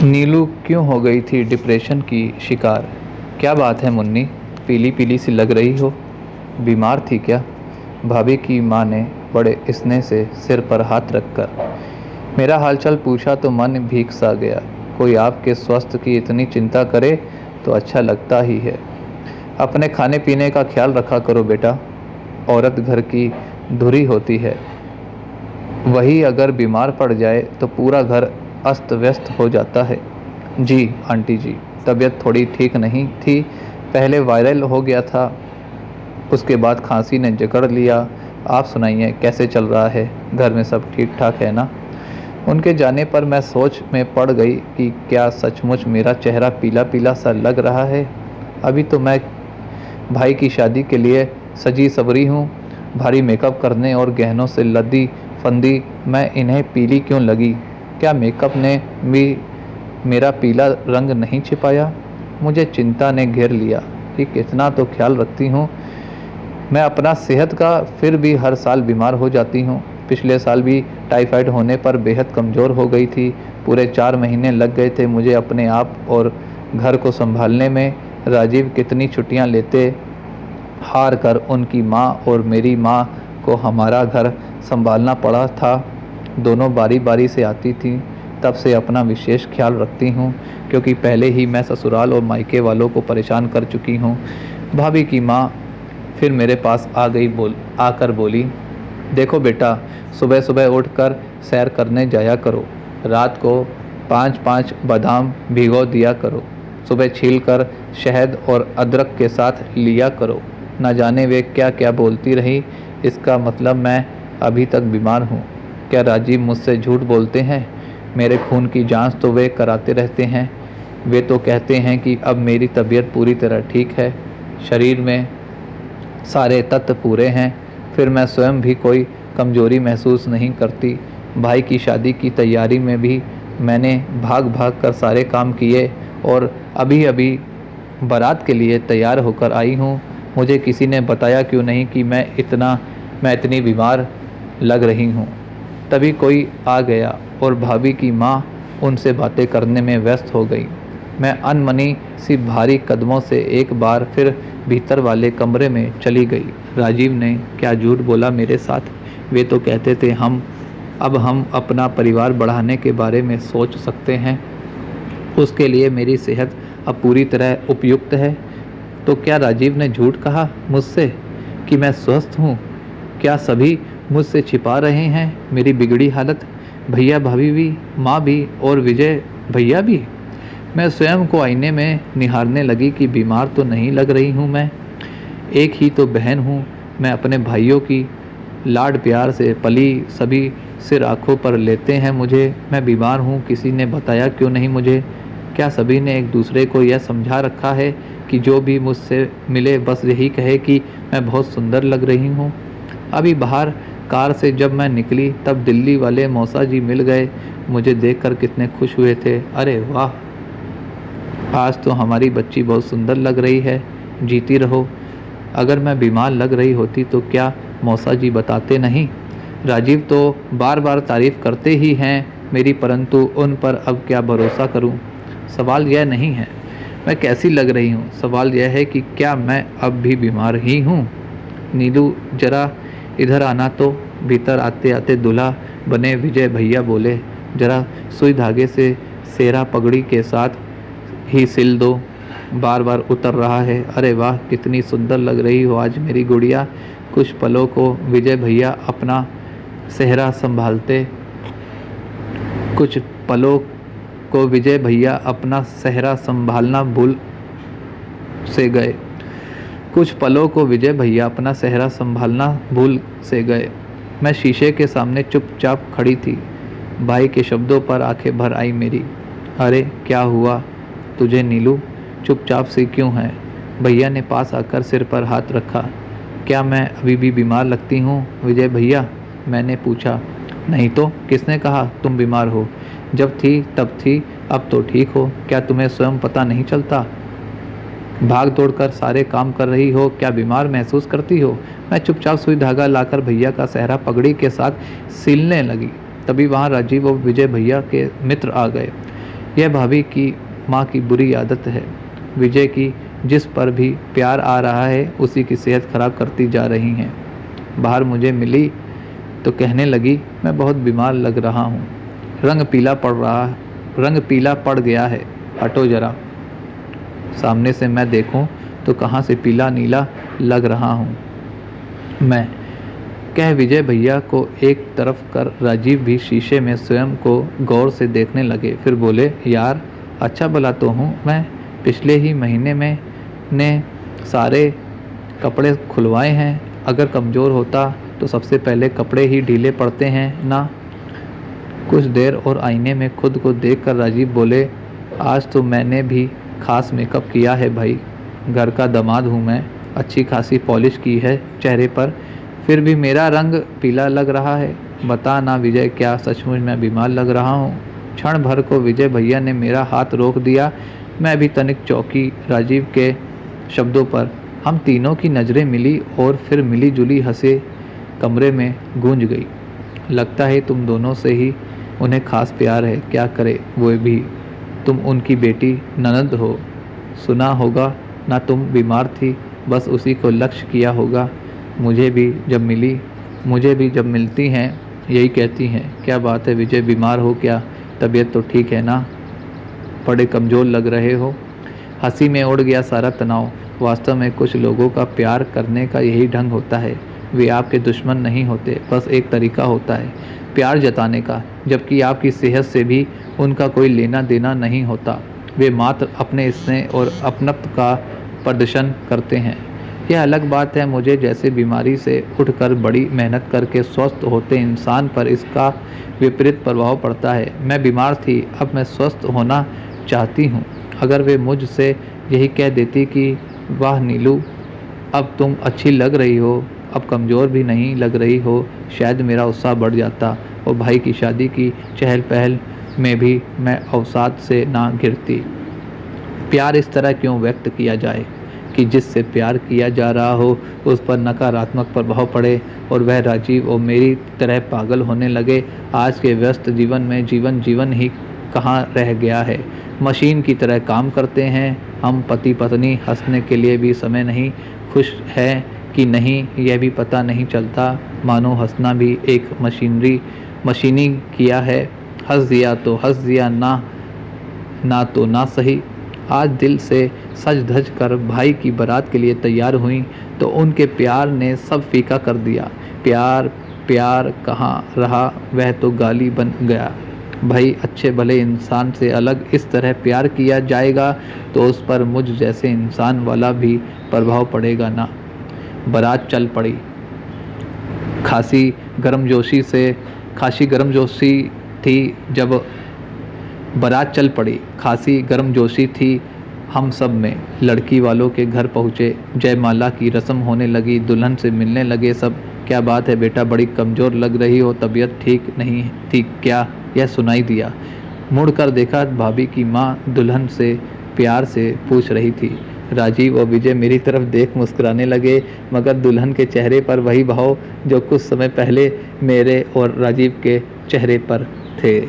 नीलू क्यों हो गई थी डिप्रेशन की शिकार? क्या बात है मुन्नी, पीली पीली सी लग रही हो? बीमार थी क्या? भाभी की माँ ने बड़े स्नेह से सिर पर हाथ रखकर मेरा हालचाल पूछा तो मन भीग सा गया। कोई आपके स्वास्थ्य की इतनी चिंता करे तो अच्छा लगता ही है। अपने खाने पीने का ख्याल रखा करो बेटा, औरत घर की धुरी होती है। वही अगर बीमार पड़ जाए तो पूरा घर अस्त व्यस्त हो जाता है। जी आंटी जी, तबीयत थोड़ी ठीक नहीं थी। पहले वायरल हो गया था, उसके बाद खांसी ने जकड़ लिया। आप सुनाइए, कैसे चल रहा है? घर में सब ठीक ठाक है ना? उनके जाने पर मैं सोच में पड़ गई कि क्या सचमुच मेरा चेहरा पीला पीला सा लग रहा है। अभी तो मैं भाई की शादी के लिए सजी सवरी हूँ, भारी मेकअप करने और गहनों से लदी फंदी मैं इन्हें पीली क्यों लगी? क्या मेकअप ने भी मेरा पीला रंग नहीं छिपाया? मुझे चिंता ने घेर लिया कि कितना तो ख्याल रखती हूँ मैं अपना सेहत का, फिर भी हर साल बीमार हो जाती हूँ। पिछले साल भी टाइफाइड होने पर बेहद कमज़ोर हो गई थी। पूरे 4 महीने लग गए थे मुझे अपने आप और घर को संभालने में। राजीव कितनी छुट्टियाँ लेते, हार कर उनकी माँ और मेरी माँ को हमारा घर संभालना पड़ा था। दोनों बारी बारी से आती थीं। तब से अपना विशेष ख्याल रखती हूँ, क्योंकि पहले ही मैं ससुराल और मायके वालों को परेशान कर चुकी हूँ। भाभी की माँ फिर मेरे पास आकर बोली, देखो बेटा, सुबह सुबह उठकर सैर करने जाया करो। रात को 5-5 बादाम भिगो दिया करो। सुबह छीलकर शहद और अदरक के साथ लिया करो। न जाने वे क्या क्या बोलती रही। इसका मतलब मैं अभी तक बीमार हूँ। क्या राजीव मुझसे झूठ बोलते हैं? मेरे खून की जांच तो वे कराते रहते हैं। वे तो कहते हैं कि अब मेरी तबीयत पूरी तरह ठीक है, शरीर में सारे तत्व पूरे हैं। फिर मैं स्वयं भी कोई कमजोरी महसूस नहीं करती। भाई की शादी की तैयारी में भी मैंने भाग भाग कर सारे काम किए और अभी अभी बारात के लिए तैयार होकर आई हूँ। मुझे किसी ने बताया क्यों नहीं कि मैं इतनी बीमार लग रही हूँ। तभी कोई आ गया और भाभी की माँ उनसे बातें करने में व्यस्त हो गई। मैं अनमनी सी भारी कदमों से एक बार फिर भीतर वाले कमरे में चली गई। राजीव ने क्या झूठ बोला मेरे साथ? वे तो कहते थे हम अपना परिवार बढ़ाने के बारे में सोच सकते हैं। उसके लिए मेरी सेहत अब पूरी तरह उपयुक्त है। तो क्या राजीव ने झूठ कहा मुझसे कि मैं स्वस्थ हूँ? क्या सभी मुझसे छिपा रहे हैं मेरी बिगड़ी हालत? भैया भाभी भी, माँ भी और विजय भैया भी? मैं स्वयं को आईने में निहारने लगी कि बीमार तो नहीं लग रही हूँ मैं। एक ही तो बहन हूँ मैं। अपने भाइयों की लाड प्यार से पली, सभी सिर आँखों पर लेते हैं मुझे। मैं बीमार हूँ, किसी ने बताया क्यों नहीं मुझे? क्या सभी ने एक दूसरे को यह समझा रखा है कि जो भी मुझसे मिले बस यही कहे कि मैं बहुत सुंदर लग रही हूँ? अभी बाहर कार से जब मैं निकली तब दिल्ली वाले मौसा जी मिल गए। मुझे देखकर कितने खुश हुए थे। अरे वाह, आज तो हमारी बच्ची बहुत सुंदर लग रही है, जीती रहो। अगर मैं बीमार लग रही होती तो क्या मौसा जी बताते नहीं? राजीव तो बार बार तारीफ़ करते ही हैं मेरी, परंतु उन पर अब क्या भरोसा करूं? सवाल यह नहीं है मैं कैसी लग रही हूं, सवाल यह है कि क्या मैं अब भी बीमार ही हूं? नीलू जरा इधर आना तो। भीतर आते आते दूल्हा बने विजय भैया बोले, जरा सुई धागे से सेहरा पगड़ी के साथ ही सिल दो, बार बार उतर रहा है। अरे वाह, कितनी सुंदर लग रही हो आज मेरी गुड़िया। कुछ पलों को विजय भैया अपना सेहरा संभालते कुछ पलों को विजय भैया अपना सेहरा संभालना भूल से गए। कुछ पलों को विजय भैया अपना सेहरा संभालना भूल से गए। मैं शीशे के सामने चुपचाप खड़ी थी। भाई के शब्दों पर आंखें भर आई मेरी। अरे क्या हुआ तुझे नीलू, चुपचाप सी क्यों है? भैया ने पास आकर सिर पर हाथ रखा। क्या मैं अभी भी बीमार लगती हूँ विजय भैया? मैंने पूछा। नहीं तो किसने कहा तुम बीमार हो? जब थी तब थी, अब तो ठीक हो। क्या तुम्हें स्वयं पता नहीं चलता? भाग दौड़ कर सारे काम कर रही हो, क्या बीमार महसूस करती हो? मैं चुपचाप सुई धागा लाकर भैया का सेहरा पगड़ी के साथ सिलने लगी। तभी वहाँ राजीव और विजय भैया के मित्र आ गए। यह भाभी की माँ की बुरी आदत है। विजय की जिस पर भी प्यार आ रहा है उसी की सेहत खराब करती जा रही हैं। बाहर मुझे मिली तो कहने लगी, मैं बहुत बीमार लग रहा हूँ, रंग पीला पड़ गया है, हटो जरा। सामने से मैं देखूं तो कहाँ से पीला नीला लग रहा हूँ मैं, कह विजय भैया को एक तरफ कर राजीव भी शीशे में स्वयं को गौर से देखने लगे। फिर बोले, यार अच्छा भला तो हूँ मैं, पिछले ही महीने में ने सारे कपड़े खुलवाए हैं। अगर कमज़ोर होता तो सबसे पहले कपड़े ही ढीले पड़ते हैं ना। कुछ देर और आईने में खुद को देखकर राजीव बोले, आज तो मैंने भी खास मेकअप किया है भाई, घर का दामाद हूँ मैं, अच्छी खासी पॉलिश की है चेहरे पर, फिर भी मेरा रंग पीला लग रहा है। बता ना विजय, क्या सचमुच मैं बीमार लग रहा हूँ? क्षण भर को विजय भैया ने मेरा हाथ रोक दिया। मैं भी तनिक चौंकी राजीव के शब्दों पर। हम तीनों की नज़रें मिली और फिर मिली जुली हंसे कमरे में गूंज गई। लगता है तुम दोनों से ही उन्हें खास प्यार है, क्या करे वो भी, तुम उनकी बेटी ननद हो। सुना होगा ना तुम बीमार थी, बस उसी को लक्ष्य किया होगा। मुझे भी जब मिलती हैं यही कहती हैं, क्या बात है विजय, बीमार हो क्या? तबीयत तो ठीक है ना? बड़े कमज़ोर लग रहे हो। हंसी में उड़ गया सारा तनाव। वास्तव में कुछ लोगों का प्यार करने का यही ढंग होता है। वे आपके दुश्मन नहीं होते, बस एक तरीका होता है प्यार जताने का, जबकि आपकी सेहत से भी उनका कोई लेना देना नहीं होता। वे मात्र अपने स्नेह और अपनत्व का प्रदर्शन करते हैं। यह अलग बात है मुझे जैसे बीमारी से उठकर बड़ी मेहनत करके स्वस्थ होते इंसान पर इसका विपरीत प्रभाव पड़ता है। मैं बीमार थी, अब मैं स्वस्थ होना चाहती हूँ। अगर वे मुझसे यही कह देती कि वाह नीलू, अब तुम अच्छी लग रही हो, अब कमज़ोर भी नहीं लग रही हो, शायद मेरा उत्साह बढ़ जाता और भाई की शादी की चहल पहल में भी मैं अवसाद से ना गिरती। प्यार इस तरह क्यों व्यक्त किया जाए कि जिससे प्यार किया जा रहा हो उस पर नकारात्मक प्रभाव पड़े और वह राजीव और मेरी तरह पागल होने लगे। आज के व्यस्त जीवन में जीवन ही कहाँ रह गया है, मशीन की तरह काम करते हैं हम पति पत्नी, हंसने के लिए भी समय नहीं, खुश है कि नहीं यह भी पता नहीं चलता, मानो हंसना भी एक मशीनी किया है। हंस दिया तो हंस दिया, ना तो ना सही। आज दिल से सज धज कर भाई की बारात के लिए तैयार हुई तो उनके प्यार ने सब फीका कर दिया। प्यार कहाँ रहा, वह तो गाली बन गया। भाई अच्छे भले इंसान से अलग इस तरह प्यार किया जाएगा तो उस पर मुझ जैसे इंसान वाला भी प्रभाव पड़ेगा ना। बारात चल पड़ी। खासी गर्मजोशी थी जब बारात चल पड़ी। खासी गर्मजोशी थी हम सब में। लड़की वालों के घर पहुँचे, जयमाला की रस्म होने लगी, दुल्हन से मिलने लगे सब। क्या बात है बेटा, बड़ी कमज़ोर लग रही हो, तबीयत ठीक नहीं थी क्या? यह सुनाई दिया। मुड़कर देखा, भाभी की माँ दुल्हन से प्यार से पूछ रही थी। राजीव और विजय मेरी तरफ देख मुस्कुराने लगे, मगर दुल्हन के चेहरे पर वही भाव जो कुछ समय पहले मेरे और राजीव के चेहरे पर थे।